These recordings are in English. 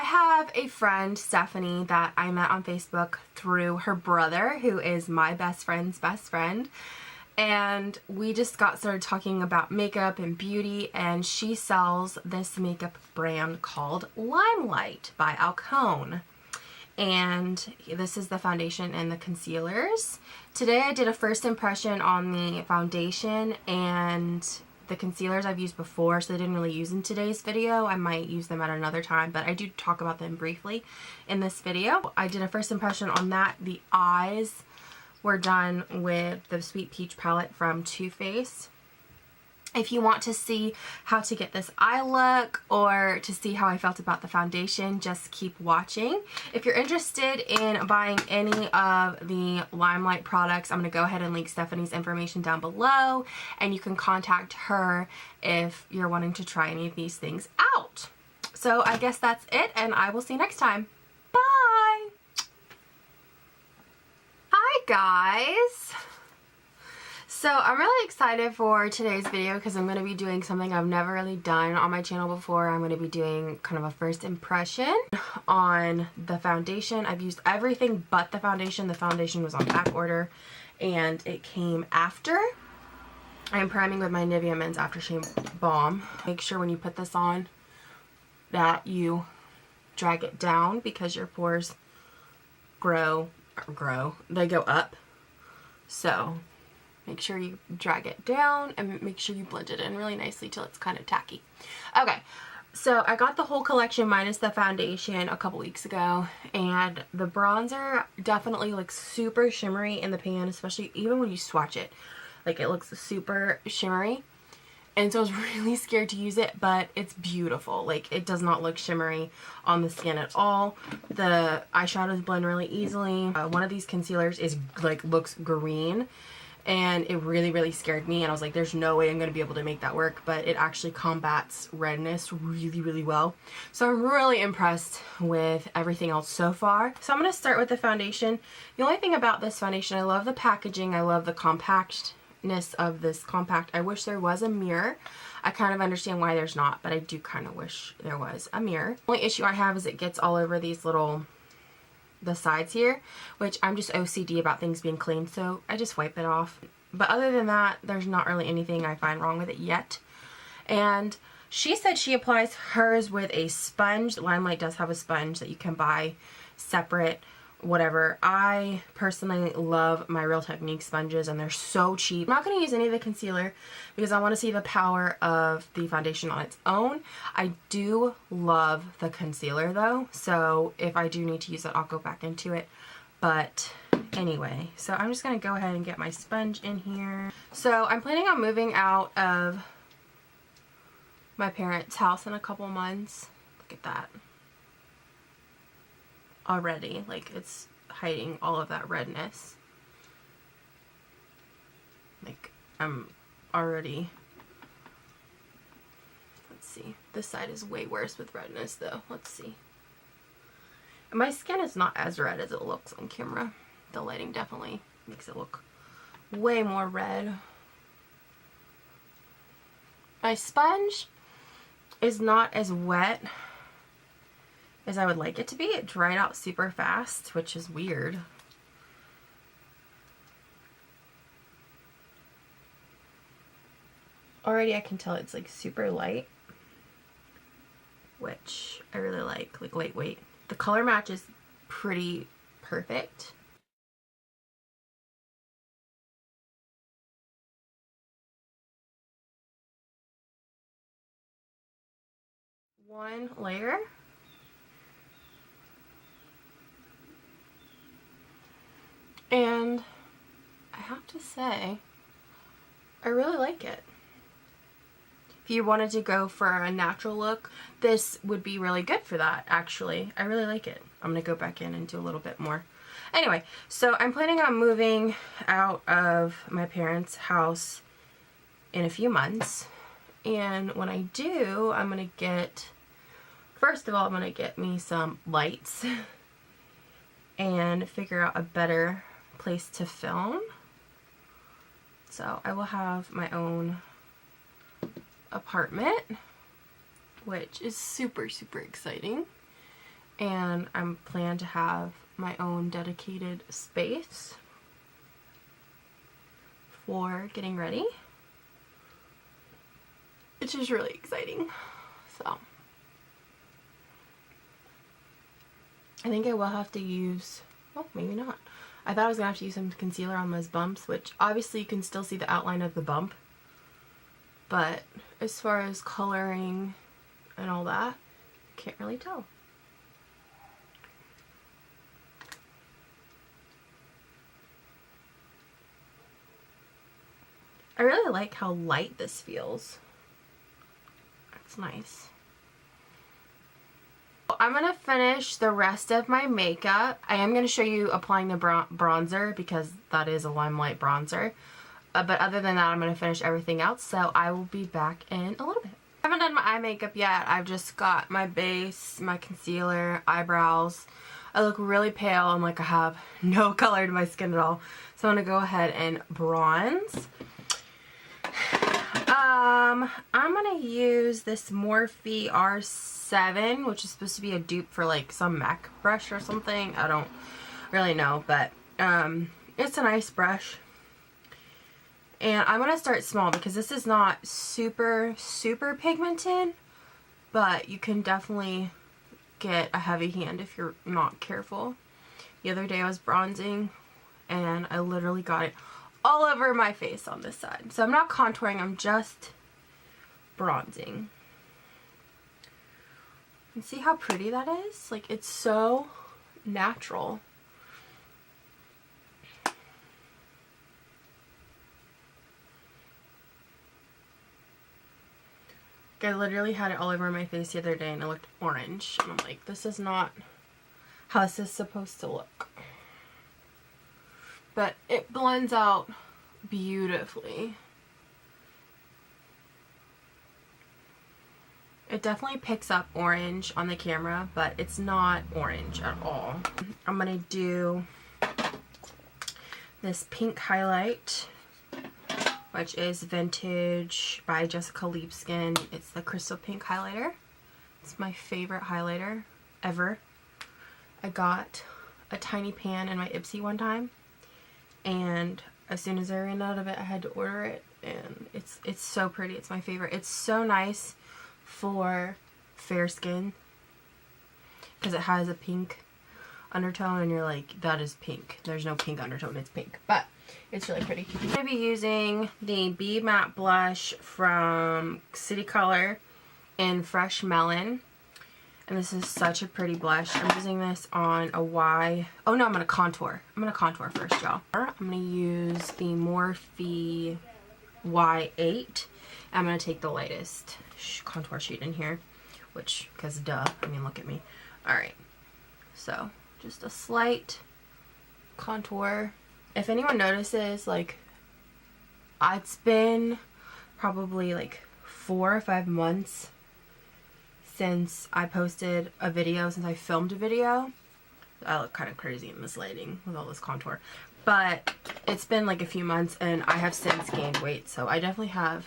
I have a friend, Stephanie, that I met on Facebook through her brother, who is my best friend's best friend. And we just got started talking about makeup and beauty, and she sells this makeup brand called Limelight by Alcone. And this is the foundation and the concealers. Today I did a first impression on the foundation, and the concealers I've used before, so I didn't really use in today's video. I might use them at another time, but I do talk about them briefly in this video. I did a first impression on that. The eyes were done with the Sweet Peach palette from Too Faced. If you want to see how to get this eye look or to see how I felt about the foundation, just keep watching. If you're interested in buying any of the Limelight products, I'm going to go ahead and link Stephanie's information down below, and you can contact her if you're wanting to try any of these things out. So I guess that's it, and I will see you next time. Bye! Hi guys! So I'm really excited for today's video because I'm going to be doing something I've never really done on my channel before. I'm going to be doing kind of a first impression on the foundation. I've used everything but the foundation. The foundation was on back order and it came after. I'm priming with my Nivea Men's Aftershave Balm. Make sure when you put this on that you drag it down because your pores they go up. So make sure you drag it down and make sure you blend it in really nicely till it's kind of tacky. Okay, so I got the whole collection minus the foundation a couple weeks ago, and the bronzer definitely looks super shimmery in the pan, especially even when you swatch it. Like, it looks super shimmery, and so I was really scared to use it, but it's beautiful. Like, it does not look shimmery on the skin at all. The eyeshadows blend really easily. One of these concealers is like looks green, and it really scared me, and I was like, there's no way I'm going to be able to make that work, but it actually combats redness really well. So I'm really impressed with everything else so far. So I'm going to start with the foundation. The only thing about this foundation, I love the packaging, I love the compactness of this compact. I wish there was a mirror. I kind of understand why there's not, but I do kind of wish there was a mirror. The only issue I have is it gets all over these the sides here, which I'm just OCD about things being clean, so I just wipe it off. But other than that, there's not really anything I find wrong with it yet. And she said she applies hers with a sponge. Limelight does have a sponge that you can buy separate, whatever. I personally love my Real Technique sponges, and they're so cheap. I'm not going to use any of the concealer because I want to see the power of the foundation on its own. I do love the concealer though, so if I do need to use it, I'll go back into it. But anyway, so I'm just going to go ahead and get my sponge in here. So I'm planning on moving out of my parents' house in a couple months. Look at that. Already, like, it's hiding all of that redness. Like, I'm already, let's see, this side is way worse with redness though. Let's see. And my skin is not as red as it looks on camera. The lighting definitely makes it look way more red. My sponge is not as wet as I would like it to be. It dried out super fast, which is weird. Already I can tell it's like super light, which I really like lightweight. The color match is pretty perfect. One layer. And I have to say, I really like it. If you wanted to go for a natural look, this would be really good for that, actually. I really like it. I'm going to go back in and do a little bit more. Anyway, so I'm planning on moving out of my parents' house in a few months. And when I do, I'm going to get, first of all, I'm going to get me some lights and figure out a better place to film. So I will have my own apartment, which is super exciting. And I'm planning to have my own dedicated space for getting ready, which is really exciting. So I think I will have to use, well, maybe not. I thought I was gonna have to use some concealer on those bumps, which obviously you can still see the outline of the bump, but as far as coloring and all that, can't really tell. I really like how light this feels. It's nice. I'm going to finish the rest of my makeup. I am going to show you applying the bronzer because that is a Limelight bronzer. But other than that, I'm going to finish everything else. So I will be back in a little bit. I haven't done my eye makeup yet. I've just got my base, my concealer, eyebrows. I look really pale and like I have no color to my skin at all. So I'm going to go ahead and bronze. I'm going to use this Morphe R7, which is supposed to be a dupe for like some MAC brush or something. I don't really know, but it's a nice brush. And I'm going to start small because this is not super pigmented, but you can definitely get a heavy hand if you're not careful. The other day I was bronzing and I literally got it all over my face on this side. So I'm not contouring, I'm just bronzing. And see how pretty that is? Like, it's so natural. I literally had it all over my face the other day and it looked orange. And I'm like, this is not how this is supposed to look. But it blends out beautifully. It definitely picks up orange on the camera, but it's not orange at all. I'm gonna do this pink highlight, which is Vintage by Jessica Leapskin. It's the crystal pink highlighter. It's my favorite highlighter ever. I got a tiny pan in my Ipsy one time, and as soon as I ran out of it, I had to order it, and it's so pretty. It's my favorite. It's so nice for fair skin because it has a pink undertone, and you're like, that is pink. There's no pink undertone, it's pink, but it's really pretty. I'm going to be using the Be Matte Blush from City Color in Fresh Melon. And this is such a pretty blush. I'm using this on a Y. Oh no, I'm going to contour. I'm going to contour first, y'all. I'm going to use the Morphe Y8. I'm going to take the lightest contour sheet in here, which, because duh, I mean, look at me. Alright, so just a slight contour. If anyone notices, like, it's been probably like 4 or 5 months since I posted a video, since I filmed a video. I look kind of crazy in this lighting with all this contour. But it's been like a few months and I have since gained weight, so I definitely have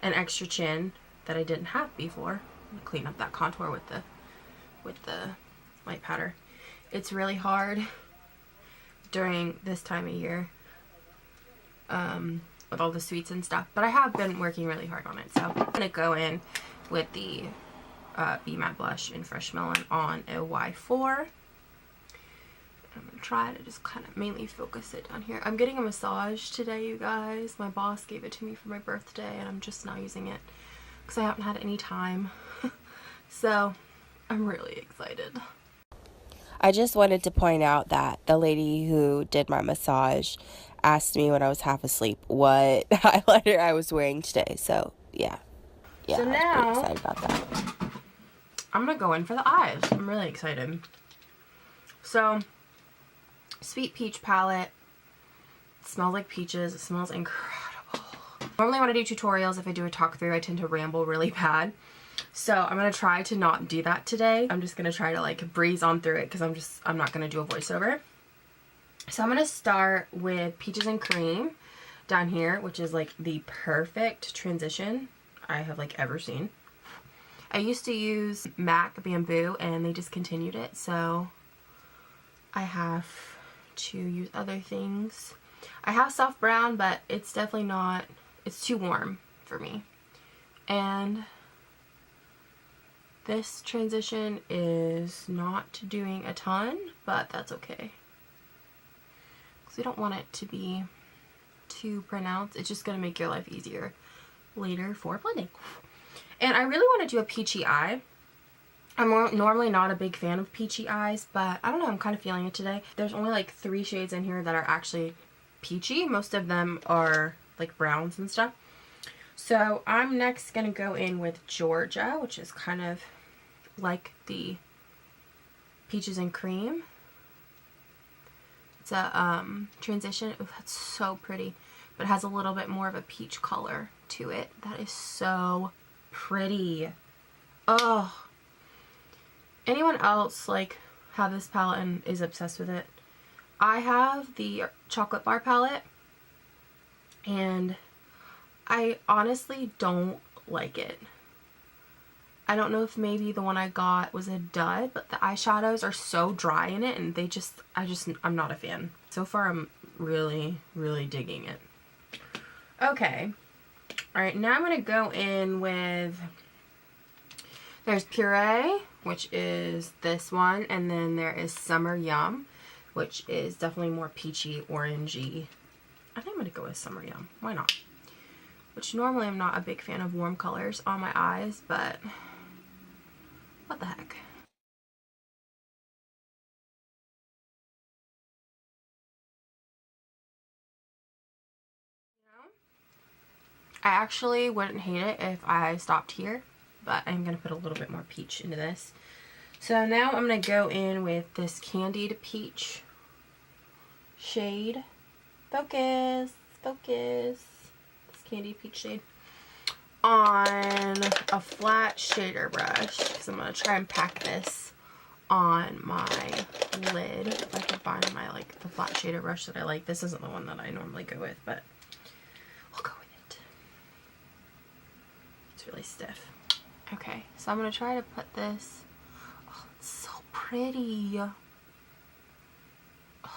an extra chin that I didn't have before. I'm gonna clean up that contour with the light powder. It's really hard during this time of year with all the sweets and stuff, but I have been working really hard on it. So I'm gonna go in with the Be Matte Blush in Fresh Melon on a Y4. I'm gonna try to just kind of mainly focus it down here. I'm getting a massage today, you guys. My boss gave it to me for my birthday and I'm just now using it because I haven't had any time. So I'm really excited. I just wanted to point out that the lady who did my massage asked me when I was half asleep what highlighter I was wearing today. So yeah, So I was now, pretty excited about that. I'm gonna go in for the eyes. I'm really excited. So, Sweet Peach palette. It smells like peaches. It smells incredible. Normally when I do tutorials, if I do a talk through, I tend to ramble really bad. So I'm gonna try to not do that today. I'm just gonna try to like breeze on through it because I'm not gonna do a voiceover. So I'm gonna start with Peaches and Cream down here, which is like the perfect transition I have like ever seen. I used to use MAC Bamboo and they discontinued it, so I have to use other things. I have soft brown, but it's definitely not, it's too warm for me. And this transition is not doing a ton, but that's okay. Because we don't want it to be too pronounced. It's just going to make your life easier later for blending. And I really want to do a peachy eye. I'm normally not a big fan of peachy eyes, but I don't know, I'm kind of feeling it today. There's only like 3 shades in here that are actually peachy. Most of them are like browns and stuff. So I'm next going to go in with Georgia, which is kind of like the peaches and cream. It's a transition. Oh, that's so pretty. But it has a little bit more of a peach color to it. That is so pretty. Oh. Anyone else like have this palette and is obsessed with it? I have the chocolate bar palette and I honestly don't like it. I don't know if maybe the one I got was a dud, but the eyeshadows are so dry in it and I'm not a fan. So far I'm really, really digging it. Okay. Alright, now I'm going to go in with, there's Puree, which is this one, and then there is Summer Yum, which is definitely more peachy, orangey. I think I'm going to go with Summer Yum. Why not? Which normally I'm not a big fan of warm colors on my eyes, but what the heck. I actually wouldn't hate it if I stopped here, but I'm going to put a little bit more peach into this. So now I'm going to go in with this Candied Peach shade. Focus, focus. This Candied Peach shade. On a flat shader brush, because I'm going to try and pack this on my lid. If I can find the flat shader brush that I like. This isn't the one that I normally go with, but we'll go with it. It's really stiff. Okay, so I'm going to try to put this. Oh, it's so pretty. Oh.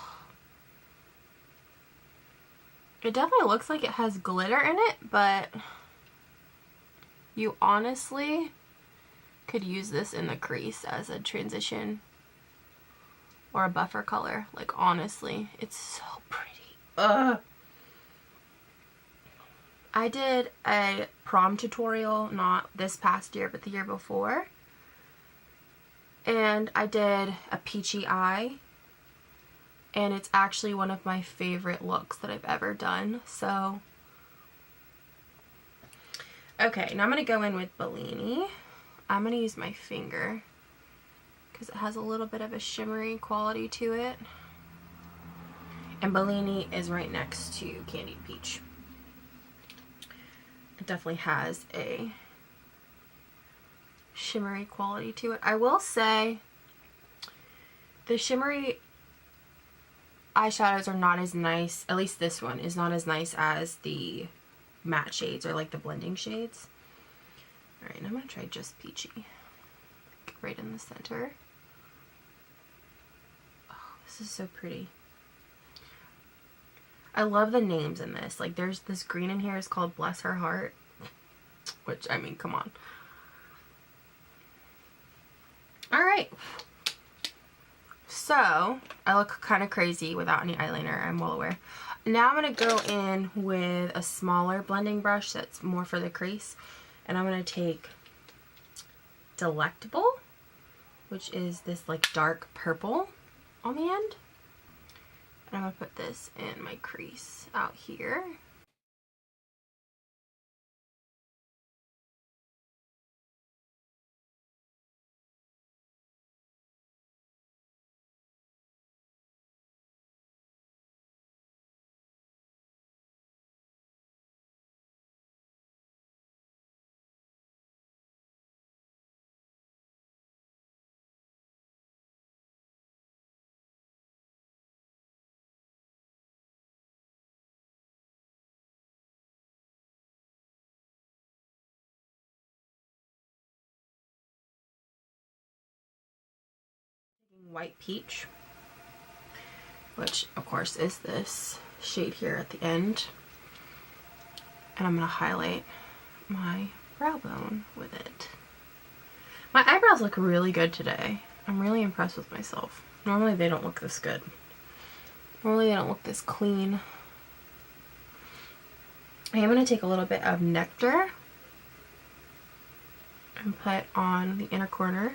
It definitely looks like it has glitter in it, but you honestly could use this in the crease as a transition or a buffer color. Like, honestly, it's so pretty. Ugh. I did a prom tutorial, not this past year, but the year before. And I did a peachy eye. And it's actually one of my favorite looks that I've ever done. So, okay, now I'm going to go in with Bellini. I'm going to use my finger because it has a little bit of a shimmery quality to it. And Bellini is right next to Candied Peach. It definitely has a shimmery quality to it. I will say the shimmery eyeshadows are not as nice, at least this one is not as nice as the matte shades or like the blending shades. Alright, I'm going to try just Peachy. Like right in the center. Oh, this is so pretty. I love the names in this. Like, there's this green in here is called Bless Her Heart. Which, I mean, come on. Alright. So, I look kind of crazy without any eyeliner, I'm well aware. Now I'm going to go in with a smaller blending brush that's more for the crease. And I'm going to take Delectable, which is this like dark purple on the end. And I'm going to put this in my crease out here. White Peach, which of course is this shade here at the end. And I'm going to highlight my brow bone with it. My eyebrows look really good today. I'm really impressed with myself. Normally they don't look this good. Normally they don't look this clean. I am going to take a little bit of Nectar and put on the inner corner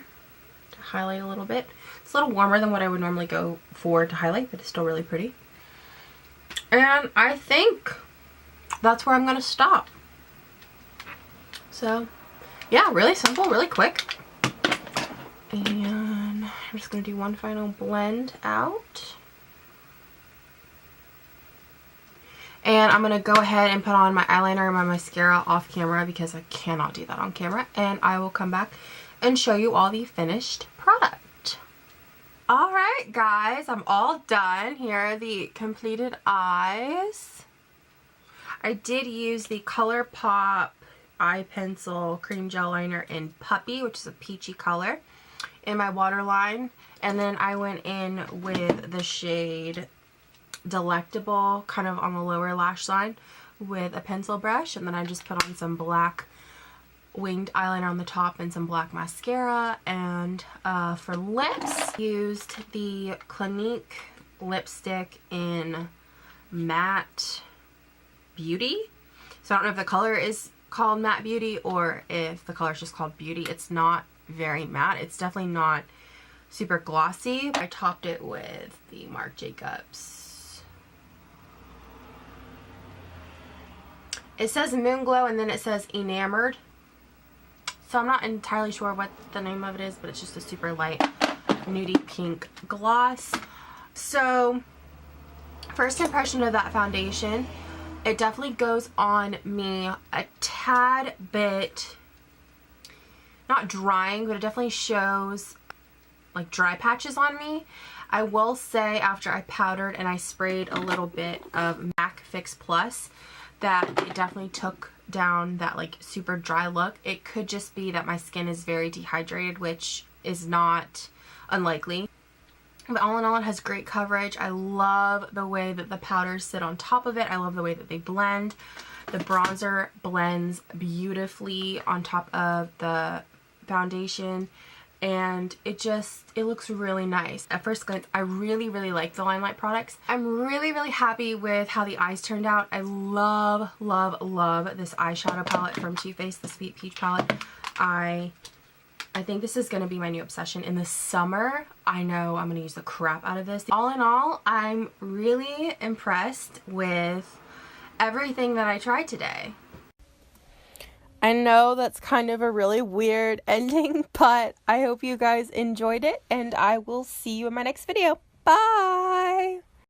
to highlight a little bit. It's a little warmer than what I would normally go for to highlight, but it's still really pretty. And I think that's where I'm going to stop. So, yeah, really simple, really quick. And I'm just going to do one final blend out. And I'm going to go ahead and put on my eyeliner and my mascara off camera because I cannot do that on camera. And I will come back and show you all the finished product. Alright guys, I'm all done. Here are the completed eyes. I did use the ColourPop eye pencil cream gel liner in Puppy, which is a peachy color, in my waterline. And then I went in with the shade Delectable, kind of on the lower lash line, with a pencil brush. And then I just put on some black winged eyeliner on the top and some black mascara. And for lips, used the Clinique lipstick in Matte Beauty. So I don't know if the color is called Matte Beauty or if the color is just called Beauty. It's not very matte. It's definitely not super glossy. I topped it with the Marc Jacobs. It says Moon Glow and then it says Enamored. So I'm not entirely sure what the name of it is, but it's just a super light nudie pink gloss. So first impression of that foundation, it definitely goes on me a tad bit, not drying, but it definitely shows like dry patches on me. I will say after I powdered and I sprayed a little bit of MAC Fix Plus, that it definitely took down that like super dry look. It could just be that my skin is very dehydrated, which is not unlikely. But all in all, it has great coverage. I love the way that the powders sit on top of it. I love the way that they blend. The bronzer blends beautifully on top of the foundation. And it looks really nice. At first glance, I really like the Limelight products. I'm really happy with how the eyes turned out. I love this eyeshadow palette from Too Faced, the Sweet Peach palette. I think this is going to be my new obsession. In the summer, I know I'm going to use the crap out of this. All in all, I'm really impressed with everything that I tried today. I know that's kind of a really weird ending, but I hope you guys enjoyed it, and I will see you in my next video. Bye!